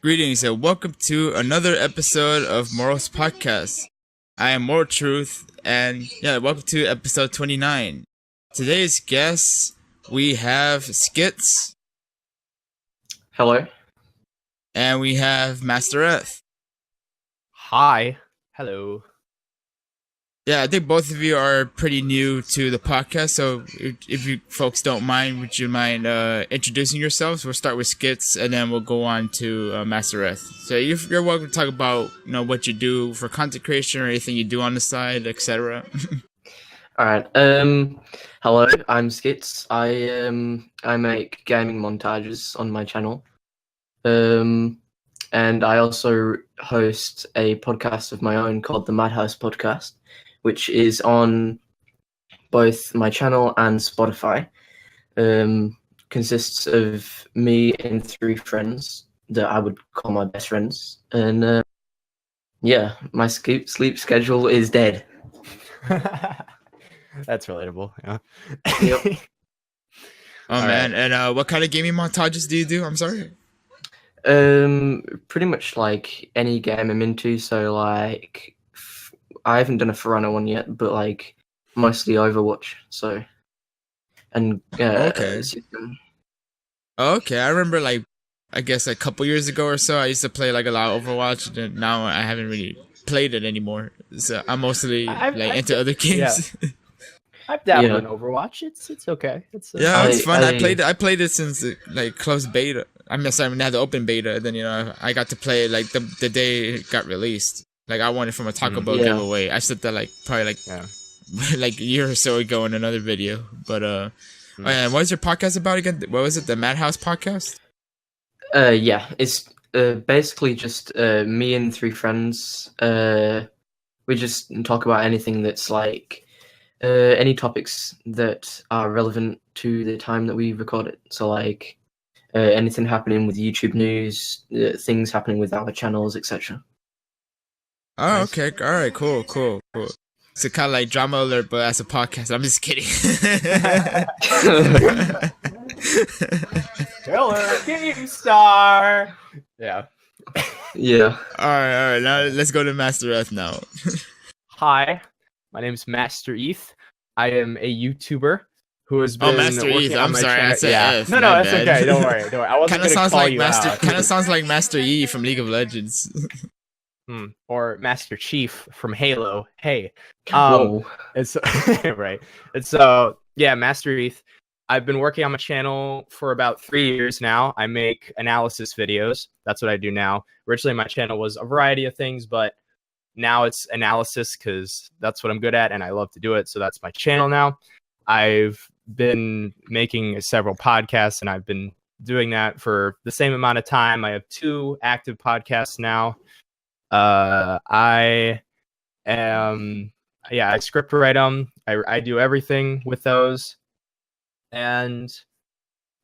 Greetings and welcome to another episode of Madhouse Podcast. I am More Truth, and welcome to episode 29. Today's guests, we have Skitz. Hello. And we have MasterEth. Hi. Hello. Yeah, I think both of you are pretty new to the podcast, so if you folks don't mind, would you mind introducing yourselves? We'll start with Skitz, and then we'll go on to MasterEth. So you're welcome to talk about what you do for content creation or anything you do on the side, etc. All right. Hello. I'm Skitz. I make gaming montages on my channel. And I also host a podcast of my own called the Madhouse Podcast, which is on both my channel and Spotify. Consists of me and 3 friends that I would call my best friends. And my sleep schedule is dead. That's relatable. Yeah. Yep. Oh man, and what kind of gaming montages do you do? I'm sorry. Pretty much like any game I'm into. So like, I haven't done a For Honor one yet, but like mostly Overwatch. So, and okay. Okay, I remember I guess a couple years ago or so, I used to play like a lot of Overwatch, and now I haven't really played it anymore. So I'm mostly into other games. Yeah. I've dabbled in Overwatch. It's okay. It's fun. I played it since closed beta. I'm sorry, we had the open beta. Then I got to play it the day it got released. I won it from a Taco Bell giveaway. I said that probably a year or so ago in another video. But and what was your podcast about again? What was it? The Madhouse Podcast? It's basically just me and 3 friends. We just talk about anything that's any topics that are relevant to the time that we record it. So anything happening with YouTube news, things happening with our channels, etc. Oh, nice. Okay. All right. Cool. So kind of like Drama Alert, but as a podcast. I'm just kidding. Killer Game Star. Yeah. Yeah. All right. Now let's go to MasterEth now. Hi, my name's MasterEth. I am a YouTuber who has been MasterEth. I'm sorry. I said F. No, that's okay. Don't worry. I wasn't going to call you out. Kind of sounds like Master Yi from League of Legends. Or Master Chief from Halo. Hey. Whoa. It's right. It's MasterEth. I've been working on my channel for about 3 years now. I make analysis videos. That's what I do now. Originally, my channel was a variety of things, but now it's analysis because that's what I'm good at and I love to do it. So that's my channel now. I've been making several podcasts and I've been doing that for the same amount of time. I have 2 active podcasts now. I script write them. I do everything with those. And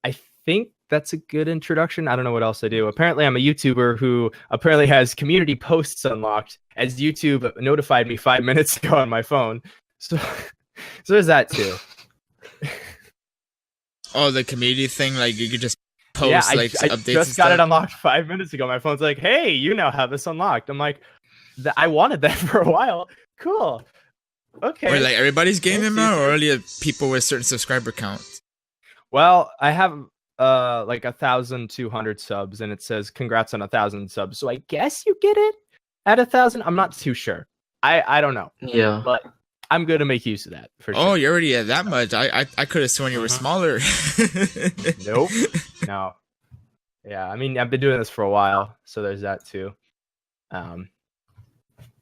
I think that's a good introduction. I don't know what else I do. Apparently, I'm a YouTuber who apparently has community posts unlocked, as YouTube notified me 5 minutes ago on my phone. So there's that too. Oh, the community thing, you could just post I updates. Just got it unlocked 5 minutes ago. My phone's like, "Hey, you now have this unlocked." I'm like, I wanted that for a while. Cool. Okay. Wait, everybody's gaming now, or only people with certain subscriber counts? Well, I have 1,200 subs, and it says congrats on 1,000 subs. So I guess you get it at 1,000. I'm not too sure. I don't know. Yeah. But I'm going to make use of that for sure. Oh, you're already at that much. I could have sworn you were smaller. Nope. No. Yeah, I mean, I've been doing this for a while, so there's that too. All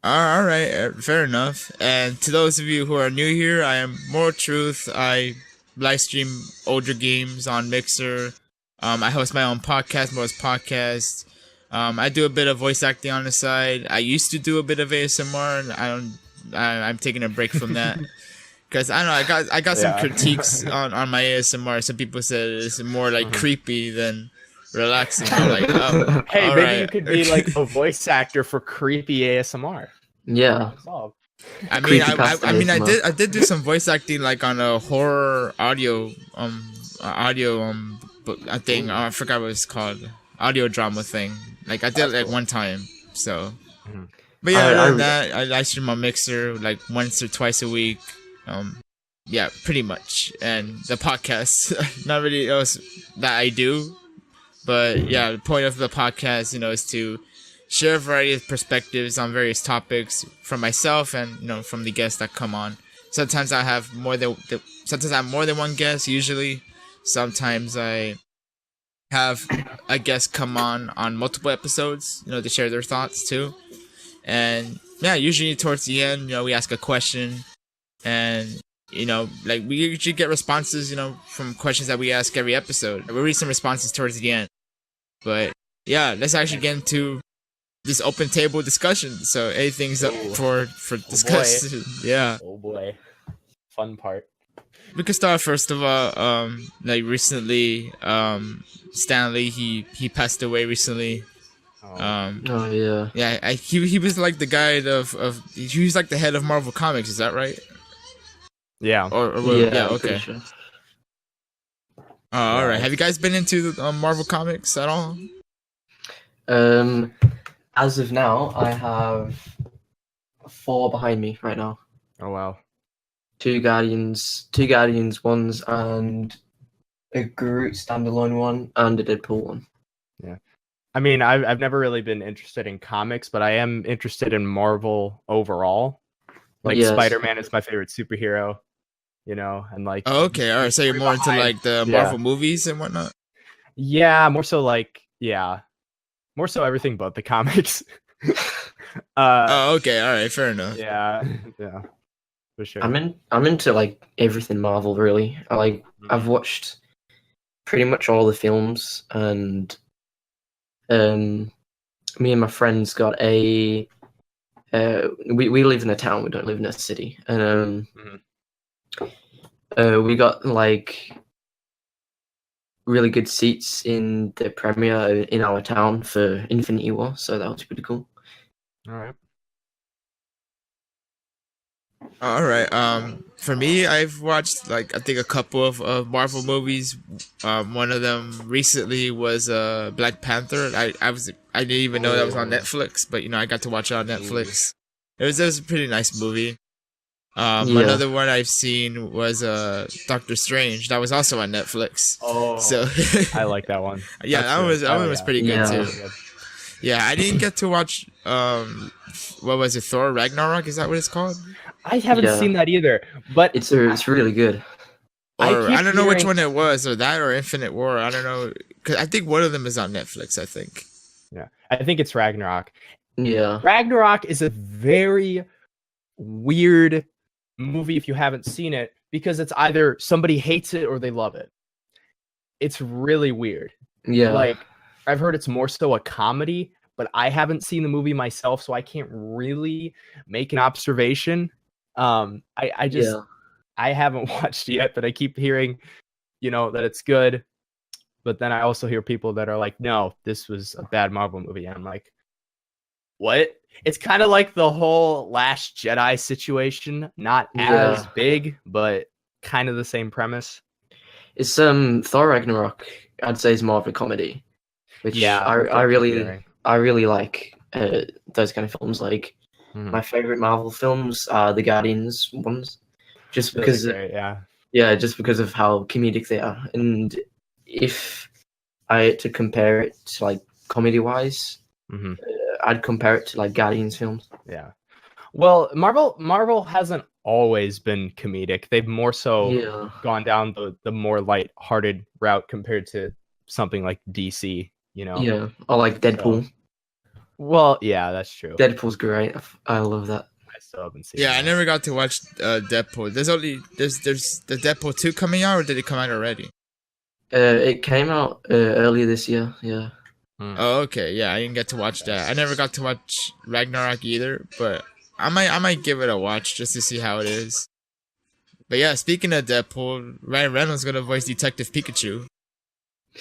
right, fair enough. And to those of you who are new here, I am More Truth. I live stream older games on Mixer. I host my own podcast, Madhouse Podcast. I do a bit of voice acting on the side. I used to do a bit of ASMR, and I'm taking a break from that because I don't know. I got some critiques on my ASMR. Some people said it's more creepy than relaxing. I'm hey, maybe you could be a voice actor for creepy ASMR. Yeah. I mean, I did do some voice acting on a horror audio book. I think I forgot what it's called. audio drama thing. Like I did That's it like cool. one time. So, Mhm. but yeah, I- other I- than that, I live stream on Mixer like once or twice a week. Yeah, pretty much. And the podcast, not really else that I do. But yeah, the point of the podcast, is to share a variety of perspectives on various topics from myself and from the guests that come on. Sometimes I have more than one guest. Usually, sometimes I have a guest come on multiple episodes. To share their thoughts too. And yeah, usually towards the end, we ask a question, and like we usually get responses, from questions that we ask every episode. We read some responses towards the end. But yeah, let's actually get into this open table discussion. So anything's up for discussion. Yeah. Oh boy, fun part. We could start first of all. Like recently, Stanley he passed away recently. Oh yeah. Yeah, he was like the guy he was like the head of Marvel Comics. Is that right? Yeah. Or Yeah. okay. Sure. All right. Have you guys been into Marvel Comics at all? As of now, I have 4 behind me right now. Oh wow. 2 Guardians ones, and a Groot standalone one, and a Deadpool one. I mean, I've never really been interested in comics, but I am interested in Marvel overall. Like Yes. Spider-Man is my favorite superhero, and like. Oh, okay. All right. So you're more into like the Yeah. Marvel movies and whatnot. Yeah, more so everything but the comics. Oh, okay. All right. Fair enough. Yeah, for sure. I'm into like everything Marvel really. I've watched pretty much all the films, and me and my friends got a we live in a town, we don't live in a city, and we got like really good seats in the premiere in our town for Infinity War, so that was pretty cool. All right. All right. For me, I've watched like I think a couple of Marvel movies. One of them recently was Black Panther. I didn't even know that was on Netflix, but I got to watch it on Netflix. It was a pretty nice movie. Yeah. Another one I've seen was Doctor Strange. That was also on Netflix. Oh, So I like that one. yeah, That's that good. one was pretty good Yeah. too. Yeah, I didn't get to watch what was it, Thor Ragnarok? Is that what it's called? I haven't Yeah. seen that either, but It's really good. Or keep I don't know which hearing- one it was, or that or Infinite War. I don't know, because I think one of them is on Netflix. I think. Yeah, I think it's Ragnarok. Yeah. Ragnarok is a very weird movie if you haven't seen it, because it's either somebody hates it or they love it. It's really weird. Yeah. Like, I've heard it's more so a comedy, but I haven't seen the movie myself, so I can't really make an observation. I just Yeah. I haven't watched it yet, but I keep hearing, that it's good. But then I also hear people that are like, no, this was a bad Marvel movie. And I'm like, what? It's kind of like the whole Last Jedi situation. Not as Yeah. big, but kind of the same premise. It's Thor Ragnarok, I'd say, is more of a comedy. Which I really like those kind of films. Like Mhm. my favorite Marvel films are the Guardians ones, just Really because great, yeah. just because of how comedic they are. And if I had to compare it to like comedy wise, hmm I'd compare it to like Guardians films. Yeah. Well, Marvel hasn't always been comedic. They've more so Yeah. gone down the more light-hearted route compared to something like DC, Yeah. Or like Deadpool. Well, yeah, that's true. Deadpool's great. I love that. I still haven't seen Yeah, I that. never got to watch Deadpool. There's the Deadpool 2 coming out, or did it come out already? It came out earlier this year. Yeah. Oh, okay. Yeah, I didn't get to watch that. I never got to watch Ragnarok either, but I might give it a watch just to see how it is. But yeah, speaking of Deadpool, Ryan Reynolds gonna voice Detective Pikachu.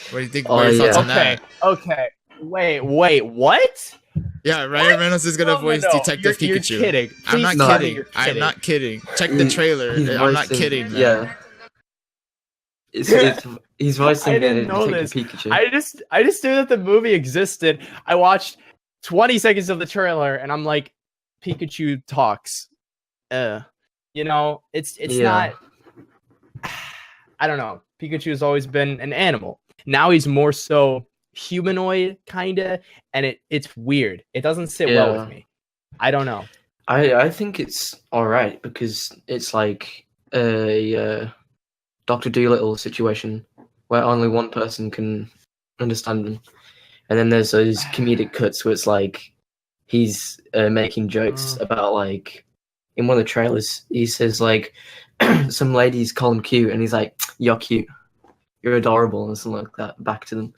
What do you think? Oh, What are your thoughts yeah. on that? Okay. Wait, what? Yeah, Ryan Reynolds is gonna voice Detective You're Pikachu. kidding. I'm not Please tell me kidding. you're I'm kidding. not kidding. Check the trailer. He's I'm not voicing- kidding. Man. Yeah. He's voicing I didn't know Detective this. Pikachu. I just knew that the movie existed. I watched 20 seconds of the trailer, and I'm like, Pikachu talks. You know, it's Yeah. not. I don't know. Pikachu has always been an animal. Now he's more so humanoid, kinda, and it's weird. It doesn't sit well with me. I don't know. I think it's all right because it's like a Doctor Dolittle situation where only one person can understand him, and then there's those comedic cuts where it's like he's making jokes about like in one of the trailers he says like some ladies call him cute and he's like you're cute, you're adorable and something like that back to them,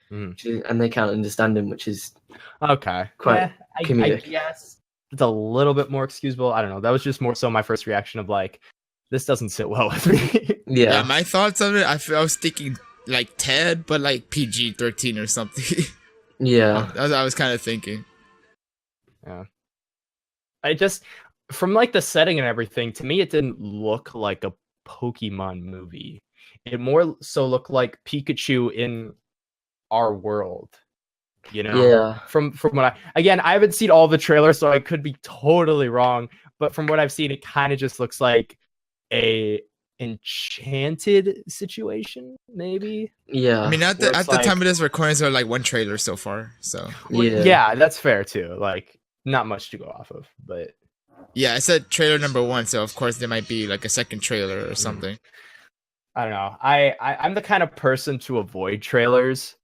and they can't understand him, which is okay. quite comedic. I guess it's a little bit more excusable. I don't know. That was just more so my first reaction of like, this doesn't sit well with me. Yeah, my thoughts of it, I was thinking like Ted, but like PG-13 or something. yeah. I was kind of thinking. Yeah. I just, from like the setting and everything, to me, it didn't look like a Pokemon movie. It more so looked like Pikachu in our world. You know, Yeah. From what I haven't seen all the trailers, so I could be totally wrong. But from what I've seen, it kind of just looks like a enchanted situation, maybe. Yeah. I mean, at the like, time of this recording, there are like one trailer so far. So yeah, that's fair too. Like, not much to go off of, but yeah, I said trailer number 1, so of course there might be like a second trailer or something. I don't know. I'm the kind of person to avoid trailers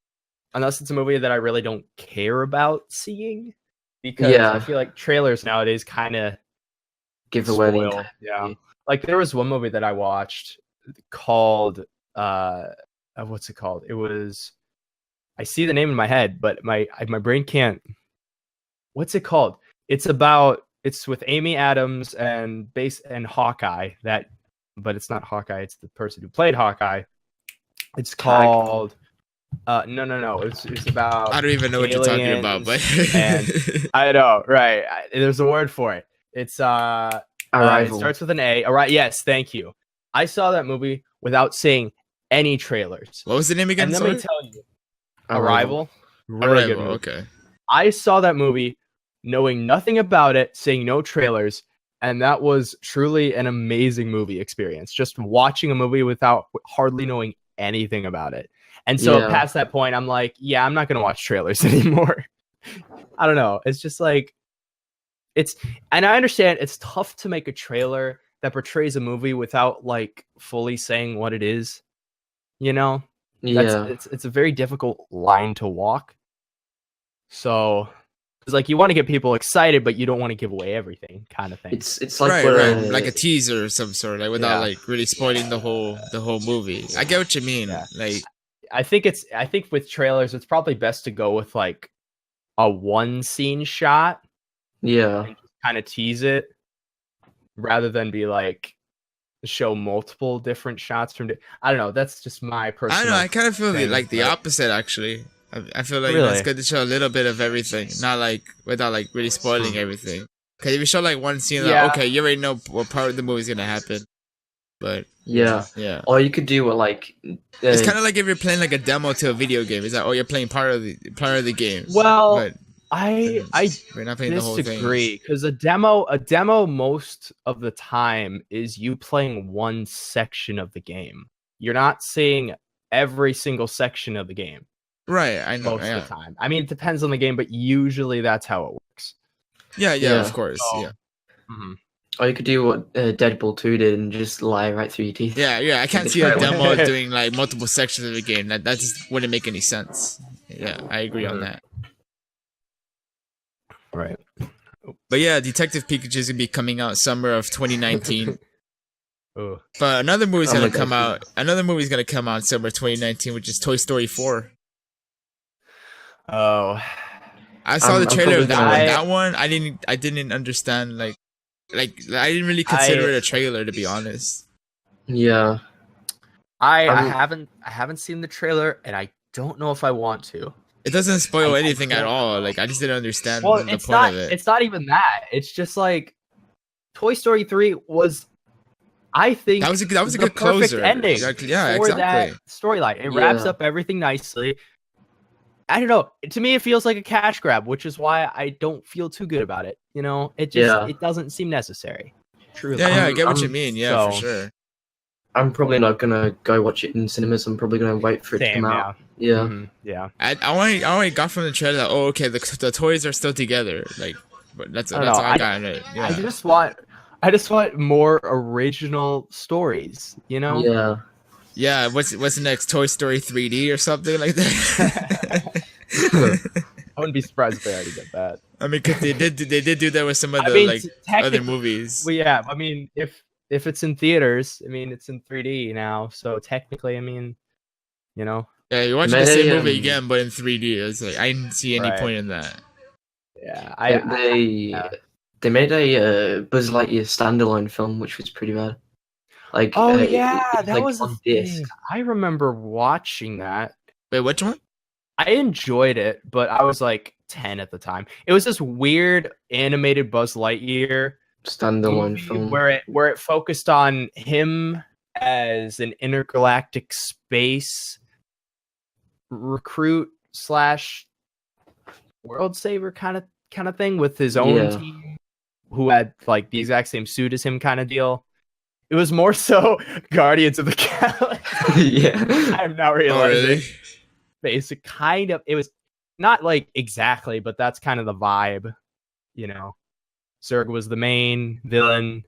unless it's a movie that I really don't care about seeing, because I feel like trailers nowadays kind of give away the spoil. Yeah. Like there was one movie that I watched called what's it called? It was, I see the name in my head, but my brain can't. What's it called? It's with Amy Adams and Hawkeye, but it's not Hawkeye, it's the person who played Hawkeye. It's called no. It's about, I don't even know what you're talking about, but and I know, right? There's a word for it. It's Arrival. It starts with an A. All right, yes, thank you. I saw that movie without seeing any trailers. What was the name again? And let me tell you, Arrival. Really good movie. Okay. I saw that movie knowing nothing about it, seeing no trailers, and that was truly an amazing movie experience. Just watching a movie without hardly knowing anything about it. And so past that point, I'm like, yeah, I'm not going to watch trailers anymore. I don't know. It's just like, and I understand it's tough to make a trailer that portrays a movie without like fully saying what it is, you know? It's a very difficult line to walk. So, it's like you want to get people excited, but you don't want to give away everything, kind of thing. It's like right. Like a teaser of some sort, like without like really spoiling the whole movie. I get what you mean. Yeah. Like, I think with trailers, it's probably best to go with like a one scene shot. Yeah. And kind of tease it rather than be like show multiple different shots from. I don't know. That's just my personal. I don't know. I kind of feel like the but opposite, actually. I feel like Really? it's good to show a little bit of everything, not like without like really spoiling everything. Because if you show like one scene, like, okay, you already know what part of the movie is gonna happen. But yeah. Or you could do what like it's kind of like if you're playing like a demo to a video game. It's like, oh, you're playing part of the game. Well, but I we're not playing the whole thing. disagree, because a demo most of the time is you playing one section of the game. You're not seeing every single section of the game. Right, I know. Most of the time. I mean, it depends on the game, but usually that's how it works. Yeah, of course. So, yeah. Mm-hmm. Or you could do what Deadpool 2 did and just lie right through your teeth. Yeah. I can't see a demo doing like multiple sections of the game. That just wouldn't make any sense. Yeah, I agree on that. Right. But yeah, Detective Pikachu is gonna be coming out summer of 2019. Oh. But another movie's gonna come out. Another movie's gonna come out summer 2019, which is Toy Story 4. Oh. I saw the trailer of that one. I didn't understand like I didn't really consider it a trailer, to be honest. Yeah. I haven't seen the trailer, and I don't know if I want to. It doesn't spoil anything at all. Like, I just didn't understand the point of it. It's not even that. It's just like Toy Story 3 was I think that was a the good perfect closer. ending Yeah, for exactly. that storyline. It wraps Yeah. up everything nicely. I don't know. To me, it feels like a cash grab, which is why I don't feel too good about it. You know, it doesn't seem necessary. Truly. Yeah, I get what you I'm- mean. Yeah, for so- sure. I'm probably not gonna go watch it in cinemas. I'm probably gonna wait for it to come out. Yeah. Yeah. I only got from the trailer that okay, the toys are still together. Like, but that's I don't all know. I got in it. Yeah. I just want more original stories. You know. Yeah. Yeah, what's the next Toy Story 3D or something like that? I wouldn't be surprised if they already did that. I mean, cause they did do that with some of the other technically- movies. Well, yeah. I mean, if it's in theaters, I mean, it's in 3D now. So technically, I mean, you know. Yeah, you're watching the same They, movie again, but in 3D. It's like I didn't see any Right. point in that. Yeah. They made a Buzz Lightyear standalone film, which was pretty bad. Like, Oh it that like was on a disc. thing. I remember watching that. Wait, which one? I enjoyed it, but I was like 10 at the time. It was this weird animated Buzz Lightyear Standalone movie film. where it focused on him as an intergalactic space recruit / world saver kind of thing with his own Yeah. team who had like the exact same suit as him kind of deal. It was more so Guardians of the Galaxy. Yeah. I'm now Oh, realizing. really? Basic kind of, it was not like exactly, but that's kind of the vibe, you know. Zurg was the main villain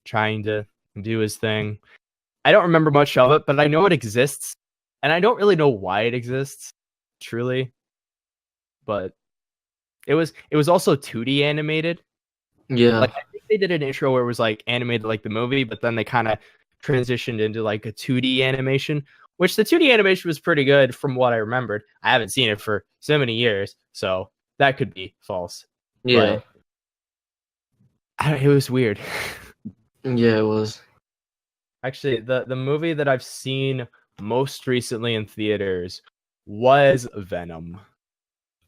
trying to do his thing. I don't remember much of it, but I know it exists, and I don't really know why it exists, truly. But it was also 2D animated. Yeah. Like I think they did an intro where it was like animated like the movie, but then they kind of transitioned into like a 2D animation, which the 2D animation was pretty good from what I remembered. I haven't seen it for so many years, so that could be false. Yeah. But it was weird. Yeah, it was. Actually, the movie that I've seen most recently in theaters was Venom.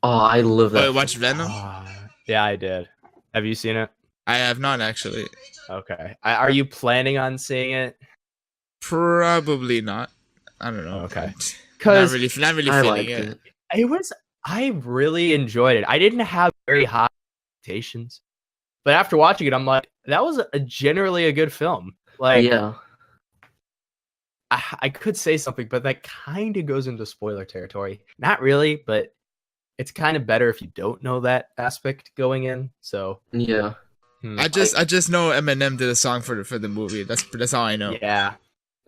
Oh, I love that. Oh, watch Venom? Yeah, I did. Have you seen it? I have not actually. Okay. Are you planning on seeing it? Probably not. I don't know. Okay. Not Because really I feeling liked it. it. I really enjoyed it. I didn't have very high expectations, but after watching it, I'm like, that was generally a good film. Like, Yeah. I could say something, but that kind of goes into spoiler territory. Not really, but it's kind of better if you don't know that aspect going in. So, Yeah. I just know Eminem did a song for the movie. That's all I know. yeah.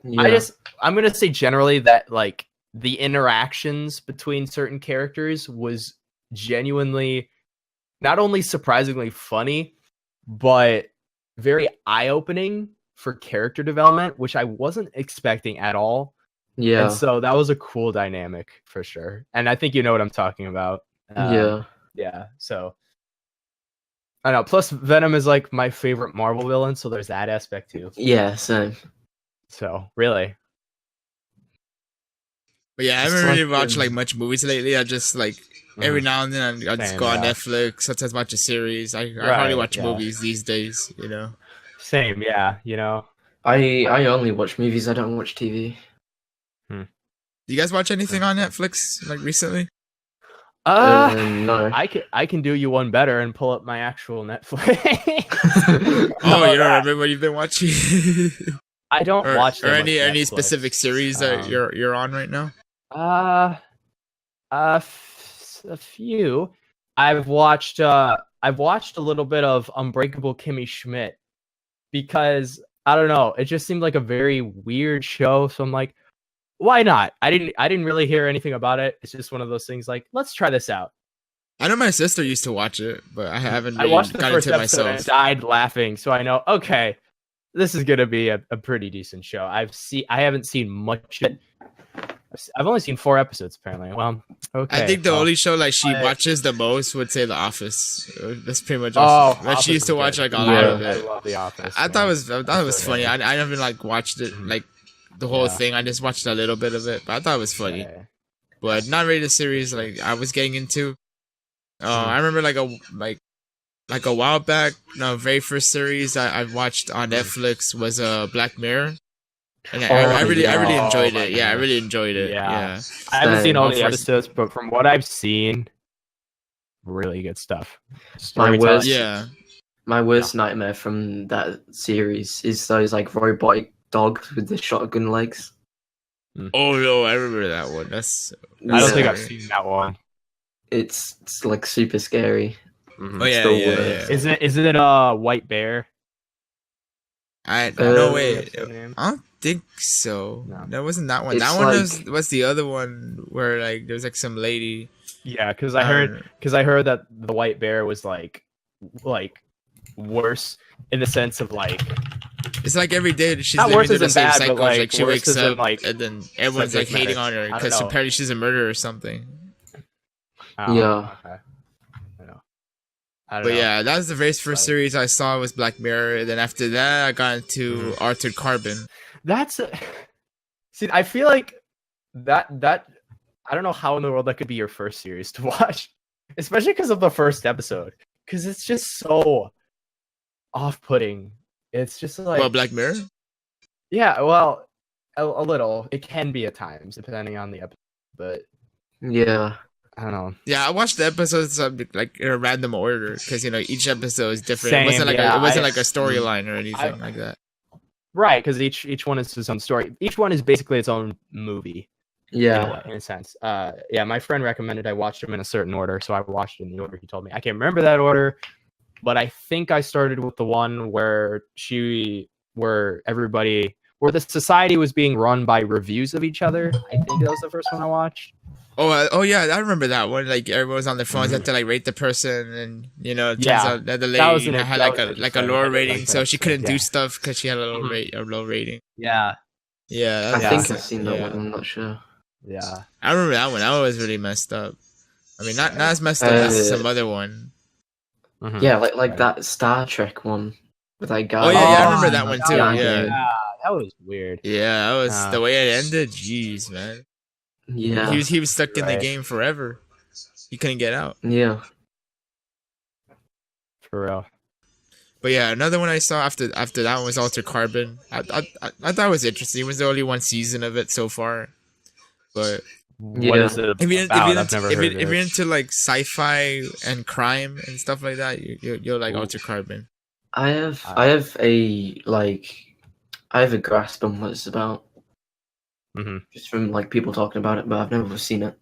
Yeah. I'm gonna say generally that like the interactions between certain characters was genuinely not only surprisingly funny, but very eye-opening for character development, which I wasn't expecting at all. Yeah. And so that was a cool dynamic for sure. And I think you know what I'm talking about. Yeah. Yeah. So I know. Plus, Venom is like my favorite Marvel villain, so there's that aspect too. Yeah, same. So really, But yeah, I It's haven't really like, watched like much movies lately. I just like every now and then I just Same, go on yeah. Netflix. Sometimes watch a series. I Right, hardly watch yeah. movies these days. You know. same. Yeah. You know. I only watch movies. I don't watch TV. Do you guys watch anything on Netflix like recently? No. I can do you one better and pull up my actual Netflix. Oh, you don't remember what you've been watching? I don't or watch them on any Netflix. specific series that you're on right now? A few. I've watched a little bit of Unbreakable Kimmy Schmidt because I don't know, it just seemed like a very weird show, so I'm like, why not? I didn't really hear anything about it. It's just one of those things like, let's try this out. I know my sister used to watch it, but I haven't I really watched the got first into it episode and myself. died laughing, so I know, okay, this is gonna be a pretty decent show. I haven't seen much of it. I've only seen 4 episodes apparently. Well, okay. I think the well, only show like she I- watches the most would say The Office. That's pretty much Oh, all. But Office she used to is watch good. like a Yeah. lot of I it. love The Office. I thought it man. was funny. I never like watched it like the whole Yeah. thing. I just watched a little bit of it, but I thought it was funny. Yeah. But not really the series like I was getting into. I remember like like a while back, the very first series I watched on Netflix was Black Mirror, and I really enjoyed it. Yeah, I really enjoyed it. Yeah. I haven't seen all the First- episodes, but from what I've seen, really good stuff. My Storytime. worst- Yeah. My worst nightmare from that series is those like robotic dogs with the shotgun legs. Oh no, I remember that one. That's I don't Yeah. think I've seen that one. It's like super scary. Mhm. Oh yeah, the yeah, worst. yeah. Is it a white bear? No way. That's the name? I don't think so. No. That wasn't that one. It's That one like- was the other one where like there was like some lady. Yeah, because I heard that the white bear was like worse in the sense of like It's like every day she's Not living worse through the isn't same bad, cycle. but, like, Like she worse wakes isn't, up, like, and then everyone's like subject hating matter. on her I don't because know. apparently she's a murderer or something. Yeah. Okay. I know. I don't But know. yeah, that was the very first Like- series I saw was Black Mirror. And then after that, I got into Altered Carbon. That's see. I feel like that I don't know how in the world that could be your first series to watch, especially because of the first episode, because it's just so off-putting. It's just like Well, Black Mirror. yeah, well, a little. It can be at times depending on the episode, but Yeah. I don't know. Yeah, I watched the episodes like in a random order because each episode is different. Same, it wasn't like yeah, it wasn't like a storyline or anything I- like that. Right, because each one is its own story. Each one is basically its own movie. Yeah. In a sense. Yeah, my friend recommended I watch them in a certain order, so I watched it in the order he told me. I can't remember that order, but I think I started with the one where where the society was being run by reviews of each other. I think that was the first one I watched. Oh yeah, I remember that one. Like everyone's on their phones, have to like rate the person, and it turns Yeah, out that the that was lady an- had that like was a like a interesting. lower I did rating, like so that she too, couldn't do yeah. stuff because she had a low Mhm. a low rating. Yeah, Yeah, I that's think Yeah. I've seen that yeah. one. I'm not sure. yeah. I remember that one. That one was really messed up. I mean, not as messed up as some other one. Mhm. Yeah, like Right. that Star Trek one with that guy. Oh yeah, I Oh, remember that one too. yeah, Yeah, Yeah, that was weird. yeah, that was Ah. the way it ended. Jeez, man. Yeah. He was stuck in the Right. game forever. He couldn't get out. Yeah. For real. But yeah, another one I saw after that one was Altered Carbon. I thought it was interesting. It was the only one season of it so far. But What Yeah. is it if you're, about? I've never heard if of you're it. into like sci-fi and crime and stuff like that, you'll like Ooh. Altered Carbon. I have a grasp on what it's about. Mhm. Just from like people talking about it, but I've never seen it.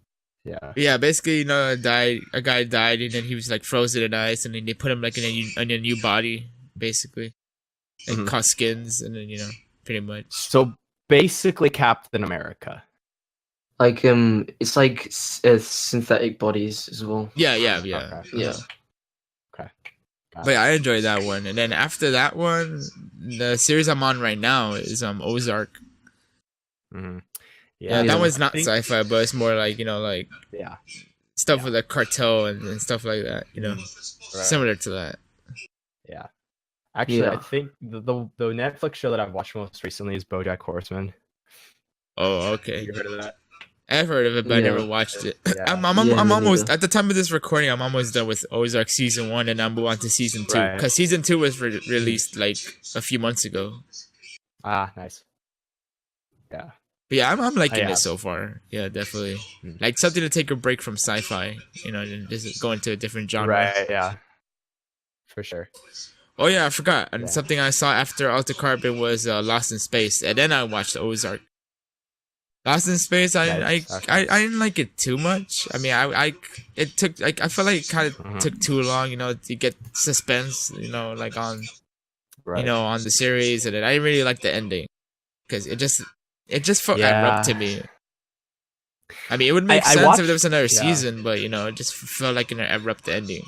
Yeah. Yeah, basically, a guy died, and then he was like frozen in ice, and then they put him like in a new body, basically, like Mhm. called Skins, and then pretty much. So basically, Captain America. Like it's like synthetic bodies as well. Yeah. Okay. Yeah. But yeah, I enjoyed that one, and then after that one, the series I'm on right now is Ozark. Mhm. Yeah, Yeah. that one's not I think- sci-fi, but it's more like like Yeah. stuff with the cartel and stuff like that. Right. Similar to that. Yeah. Actually, Yeah. I think the Netflix show that I've watched most recently is BoJack Horseman. Oh, okay. You heard of that? I've heard of it, but I Yeah. never watched it. Yeah. I'm Yeah, me almost neither. at the time of this recording. I'm almost done with Ozark season 1, and I'm moving on to season 2 Right. because season 2 was released like a few months ago. Ah, nice. Yeah. But yeah, I'm liking yeah. it so far. Yeah, definitely. Mm. Like something to take a break from sci-fi, and just go into a different genre. Right. Yeah. For sure. Oh yeah, I forgot. And Yeah. something I saw after Altered Carbon was Lost in Space, and then I watched Ozark. Lost in Space, I Nice. Okay. didn't like it too much. I mean, it took like I felt like it kind of Mhm. took too long, to get suspense, like on Right. on the series, and then I didn't really like the ending because it just felt Yeah. abrupt to me. I mean, it would make I sense watched- if there was another yeah. season, but it just felt like an abrupt ending.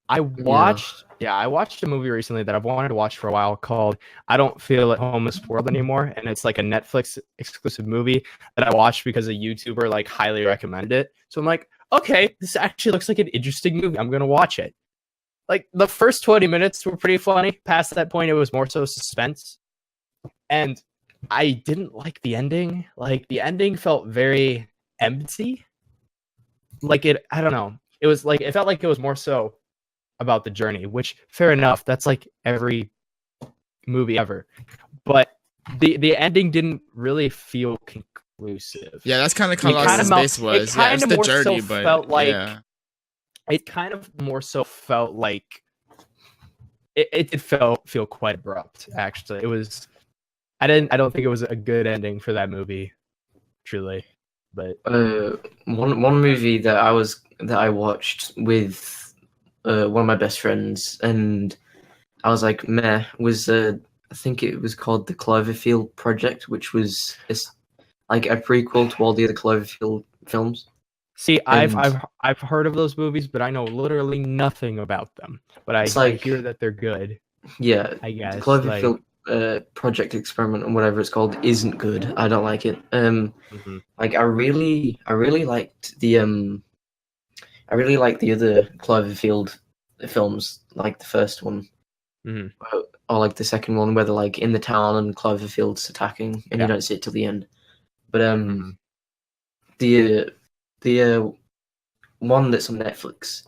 I watched a movie recently that I've wanted to watch for a while called I Don't Feel at Home in This World Anymore, and it's like a Netflix exclusive movie that I watched because a YouTuber like highly recommended it. So I'm like, okay, this actually looks like an interesting movie. I'm gonna watch it. Like the first 20 minutes were pretty funny. Past that point, it was more so suspense. And I didn't like the ending. Like the ending felt very empty. I don't know. It was like it felt like it was more so about the journey, which fair enough. That's like every movie ever. But the ending didn't really feel conclusive. Yeah, that's kind of how Lost in Space was. Yeah, it's the journey, but felt like yeah. It kind of more so felt like it did feel quite abrupt. Actually, it was. I don't think it was a good ending for that movie, truly. But one movie that I watched with one of my best friends, and I was like, meh, was I think it was called The Cloverfield Project, which was like a prequel to all the other Cloverfield films. See, I've heard of those movies, but I know literally nothing about them. But I hear that they're good. Yeah, I guess the Cloverfield Project Experiment or whatever it's called isn't good. I don't like it. Like I really liked the other Cloverfield films, like the first one, or like the second one, where they're like in the town and Cloverfield's attacking, and you don't see it till the end. But the one that's on Netflix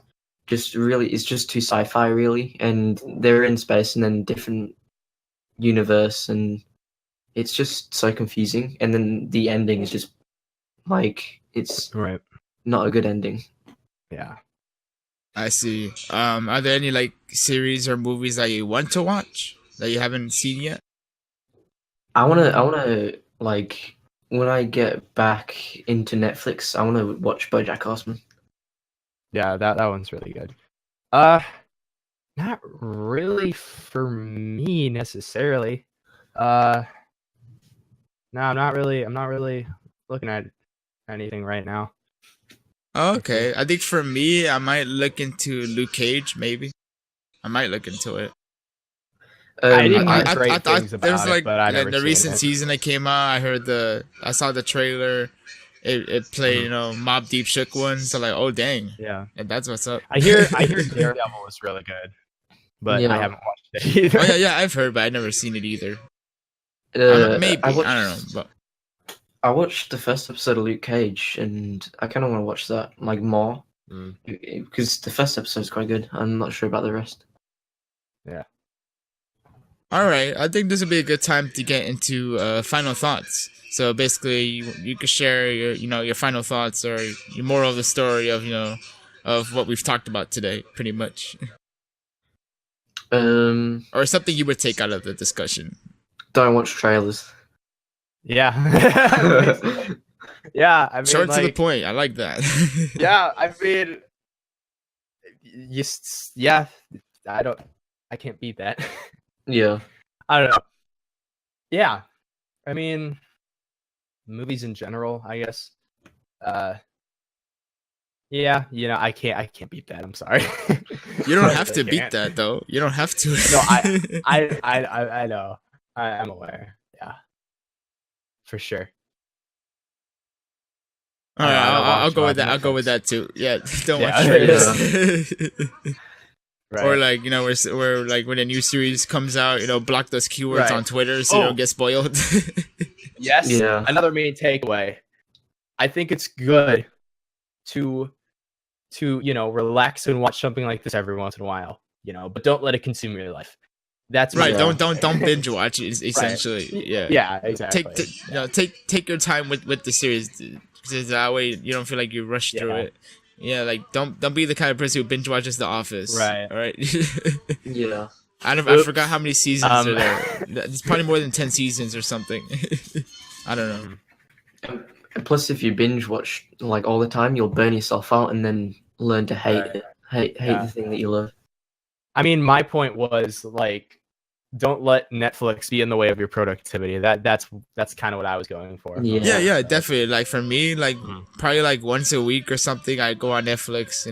is just too sci-fi, really, and they're in space and then different universe, and it's just so confusing. And then the ending is just like it's not a good ending. Yeah, I see. Are there any like series or movies that you want to watch that you haven't seen yet? I wanna like, when I get back into Netflix, I want to watch BoJack Horseman. Yeah, that one's really good. Not really for me necessarily. No, I'm not really looking at anything right now. Okay, I think for me, I might look into Luke Cage. Maybe I might look into it. I didn't hear great things about it, but I never the recent season that came out. I saw the trailer. It played, Mobb Deep Shook one. So like, oh dang, yeah, and that's what's up. I hear Daredevil was really good, but I haven't watched it either. Oh yeah, I've heard, but I've never seen it either. Maybe I don't know, but I watched the first episode of Luke Cage, and I kind of want to watch that like more because the first episode is quite good. I'm not sure about the rest. Yeah. All right, I think this would be a good time to get into final thoughts. So basically, you could share your final thoughts or your moral of the story of of what we've talked about today, pretty much. Or something you would take out of the discussion. Don't watch trailers. Yeah. Yeah, I mean, short to the point. I like that. Yeah, I mean, I can't beat that. Yeah. I don't know. Yeah. I mean, movies in general, I guess. Yeah, I can't beat that. I'm sorry. You don't have to beat that though. You don't have to. No, I know. I'm aware. Yeah. For sure. All right, I'll go with that. I'll go with that too. Yeah, don't watch trailers. Right. Or like where like when a new series comes out, block those keywords on Twitter so you don't get spoiled. Yes. Yeah. Another main takeaway. I think it's good to relax and watch something like this every once in a while. But don't let it consume your life. That's right. Don't binge watch it. Essentially, right. Yeah. Yeah. Exactly. Take your time with the series, because that way you don't feel like you rush through it. Yeah, like don't be the kind of person who binge watches The Office. Right. All right. Yeah. I forgot how many seasons are there. It's probably more than 10 seasons or something. I don't know. And plus, if you binge watch like all the time, you'll burn yourself out and then learn to hate it. Hate the thing that you love. I mean, my point was like, don't let Netflix be in the way of your productivity. That's kind of what I was going for. Yeah, definitely. Like for me, like probably like once a week or something, I go on Netflix,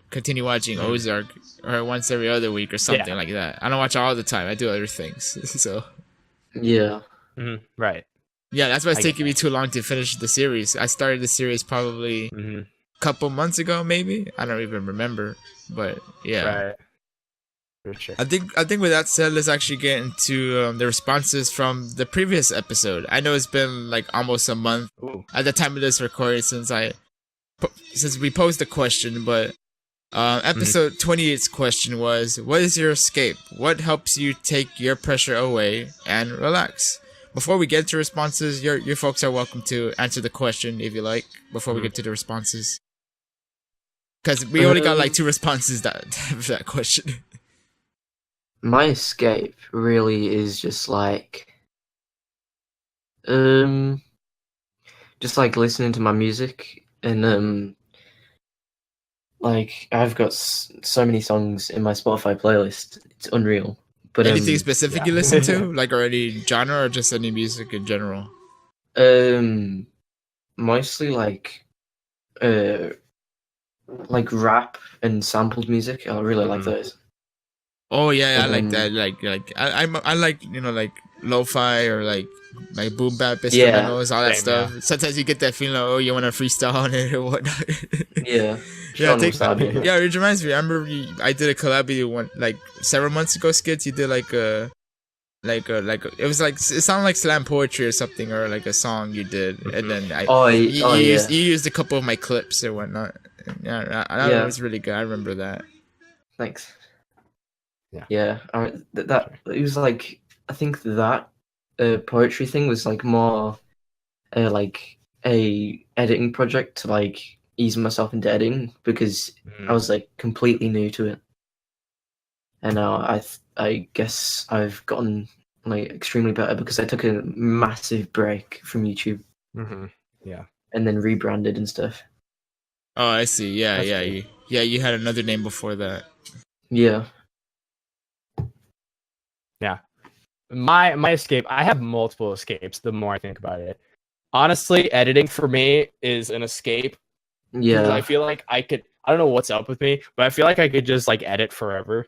continue watching Ozark, or once every other week or something like that. I don't watch all the time. I do other things. So yeah, right. Yeah, that's why it's taking me too long to finish the series. I started the series probably a couple months ago, maybe. I don't even remember, but yeah. Right. For sure. I think with that said, let's actually get into the responses from the previous episode. I know it's been like almost a month at the time of this recording since we posed the question, but Episode 28's question was, what is your escape? What helps you take your pressure away and relax? Before we get to responses, your folks are welcome to answer the question if you like, before we get to the responses. Because we only got like 2 responses for that question. My escape really is just like listening to my music, and like I've got so many songs in my Spotify playlist. It's unreal. But anything specific you listen to, like, or any genre, or just any music in general? Mostly like rap and sampled music. I really like those. Oh yeah, I like that. I like, you know, like lo-fi or like boom bap instrumentals, all that stuff. Yeah. Sometimes you get that feeling like, oh, you want to freestyle on it or whatnot. Yeah. Yeah, it reminds me. I remember I did a collab with you one like several months ago, Skitz. You did it was like, it sounded like slam poetry or something, or like a song you did, and then you used a couple of my clips or whatnot. That was really good. I remember that. Thanks. Yeah. That it was like, I think that poetry thing was like more like a editing project to like ease myself into editing, because I was like completely new to it, and now I guess I've gotten like extremely better because I took a massive break from YouTube. Yeah, and then rebranded and stuff. Oh, I see. Yeah, you had another name before that. Yeah. My escape, I have multiple escapes the more I think about it. Honestly, editing for me is an escape. Yeah. I feel like I don't know what's up with me, but I feel like I could just like edit forever.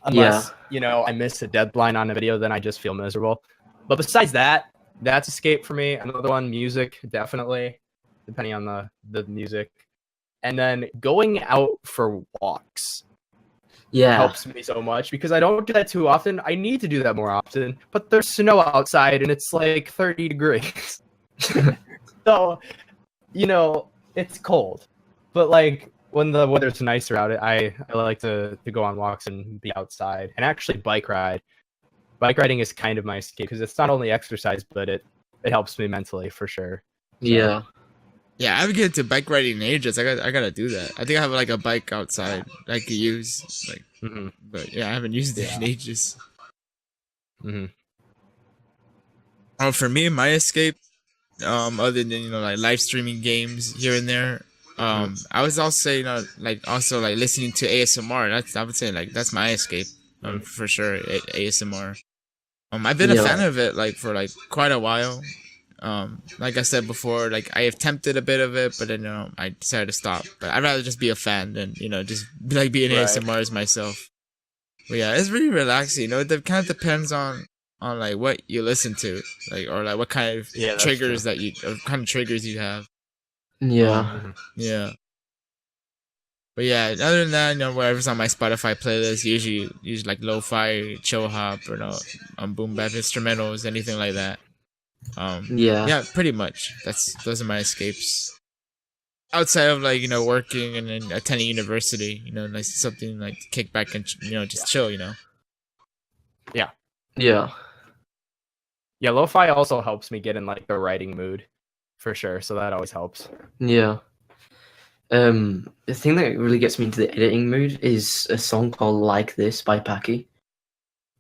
Unless, I miss a deadline on a video, then I just feel miserable. But besides that, that's escape for me. Another one, music, definitely, depending on the music. And then going out for walks. Helps me so much, because I don't do that too often. I need to do that more often, but there's snow outside and it's like 30 degrees. So, it's cold. But like when the weather's nicer out, I like to go on walks and be outside, and actually bike ride. Bike riding is kind of my escape, because it's not only exercise, but it helps me mentally for sure. So. Yeah, I haven't get into bike riding in ages. I gotta do that. I think I have like a bike outside I could use, like, but yeah, I haven't used it in ages. For me, my escape, other than like live streaming games here and there, I was also say like listening to ASMR. I would say like that's my escape, for sure. ASMR. I've been a fan of it like for like quite a while. Like I said before, like I have attempted a bit of it, but then I decided to stop. But I'd rather just be a fan than just like be an ASMRs myself. But yeah, it's really relaxing. It kind of depends on like what you listen to, like, or like what kind of triggers triggers you have. Yeah. But yeah, other than that, whatever's on my Spotify playlist, usually like lo-fi, chill hop, or boom bap instrumentals, anything like that. Yeah, pretty much. Those are my escapes. Outside of like working and then attending university, like something like to kick back and just chill. Yeah. Lo-fi also helps me get in like the writing mood, for sure. So that always helps. Yeah. The thing that really gets me into the editing mood is a song called "Like This" by Paki.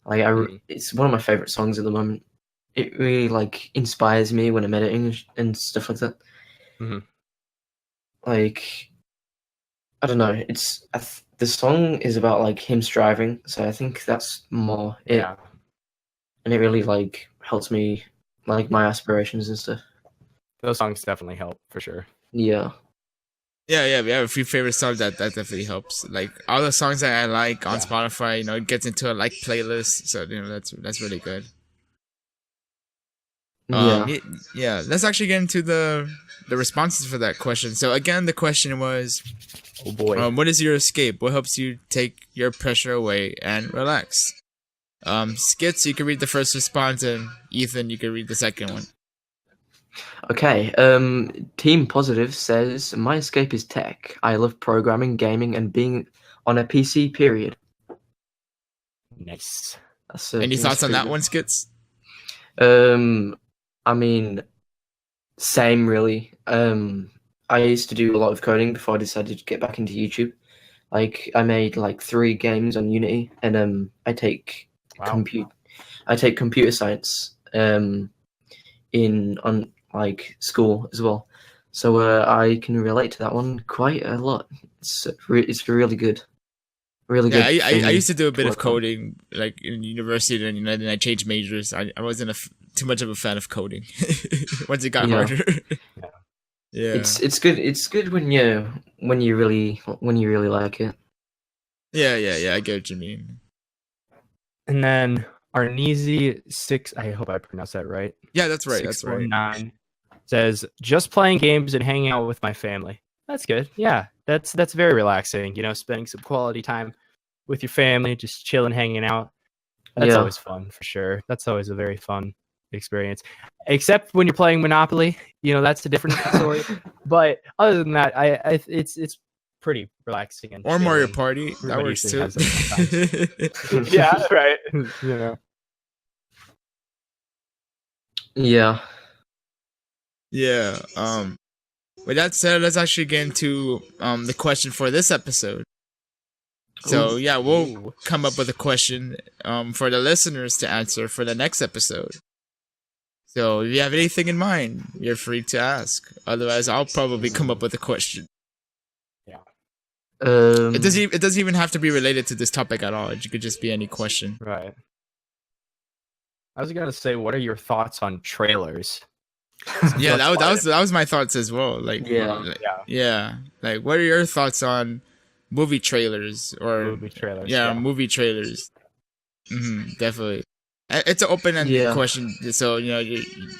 Like it's one of my favorite songs at the moment. It really like inspires me when I'm editing and stuff like that. Like, I don't know. The song is about like him striving, so I think that's more it. Yeah. And it really like helps me like my aspirations and stuff. Those songs definitely help for sure. Yeah. Yeah, we have a few favorite songs that definitely helps. Like all the songs that I like on Spotify, it gets into a like playlist, so that's really good. Let's actually get into the responses for that question. So again, the question was, oh boy, what is your escape? What helps you take your pressure away and relax? Skitz, you can read the first response, and Ethan, you can read the second one. Okay. Team Positive says my escape is tech. I love programming, gaming, and being on a PC. Period. Nice. Any thoughts on that one, Skitz? I mean, same really. I used to do a lot of coding before I decided to get back into YouTube. Like I made like 3 games on Unity, and I take computer science on like school as well. So I can relate to that one quite a lot. It's really good. Really good. Yeah, I used to do a bit of coding like in university, and then I changed majors. I wasn't too much of a fan of coding once it got harder. Yeah, it's good. It's good when you really like it. Yeah. I get what you mean. And then Arneezy6, I hope I pronounced that right. Yeah, that's right. That's right. 619 says just playing games and hanging out with my family. That's good. Yeah, that's very relaxing. You know, spending some quality time with your family, just chilling, hanging out. That's always fun for sure. That's always a very fun experience. Except when you're playing Monopoly, you know, that's a different story. But other than that, it's pretty relaxing and or Mario Party. That works too. Yeah, right. You know. Yeah. Yeah. With that said, let's actually get into the question for this episode. So yeah, we'll come up with a question for the listeners to answer for the next episode. So if you have anything in mind, you're free to ask. Otherwise, I'll probably come up with a question. Yeah. It doesn't even have to be related to this topic at all. It could just be any question. Right. I was gonna say, what are your thoughts on trailers? Yeah, that was my thoughts as well. Like, Yeah. Like, what are your thoughts on movie trailers or movie trailers? Yeah, movie trailers. Definitely. It's an open-ended question, so you know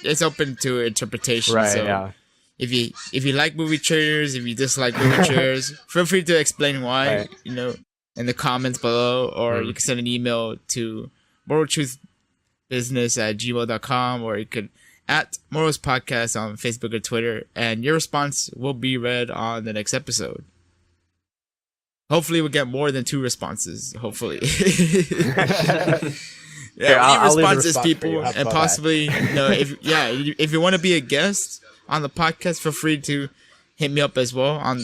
it's open to interpretation. Right. So Yeah. If you like movie trailers, if you dislike movie trailers, feel free to explain why. Right. You know, in the comments below, or you can send an email to moraltruthbusiness@gmail.com, or you could at Morals Podcast on Facebook or Twitter, and your response will be read on the next episode. Hopefully, we'll get more than 2 responses. Hopefully. Yeah, I'll we need leave a responses, response people, for you. How and about possibly, you know, if you want to be a guest on the podcast, feel free to hit me up as well on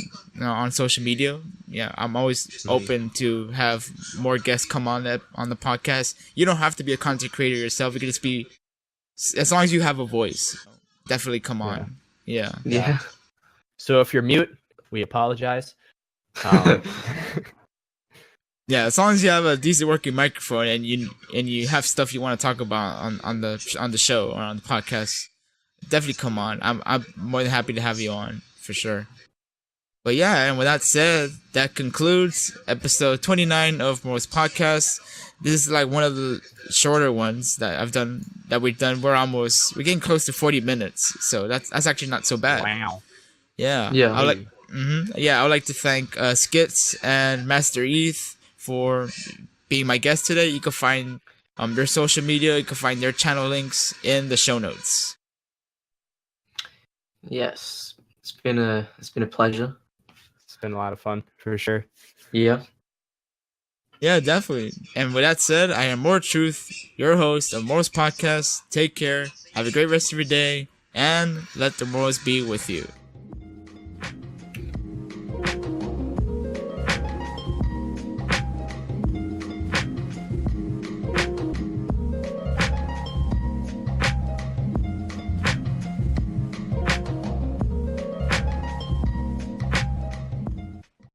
social media. Yeah, I'm always open to have more guests come on the podcast. You don't have to be a content creator yourself. You can just be, as long as you have a voice, definitely come on. Yeah. So if you're mute, we apologize. Yeah, as long as you have a decent working microphone and you have stuff you want to talk about on the show or on the podcast, definitely come on. I'm more than happy to have you on for sure. But yeah, and with that said, that concludes episode 29 of Morals Podcast. This is like one of the shorter ones that we've done. We're getting close to 40 minutes, so that's actually not so bad. Wow. Yeah. I would like to thank Skitz and MasterEth for being my guest today. You can find their social media, you can find their channel links in the show notes. Yes, it's been a pleasure. It's been a lot of fun for sure. Yeah, definitely. And with that said, I am More Truth, your host of Morals Podcast. Take care, have a great rest of your day, and let the morals be with you.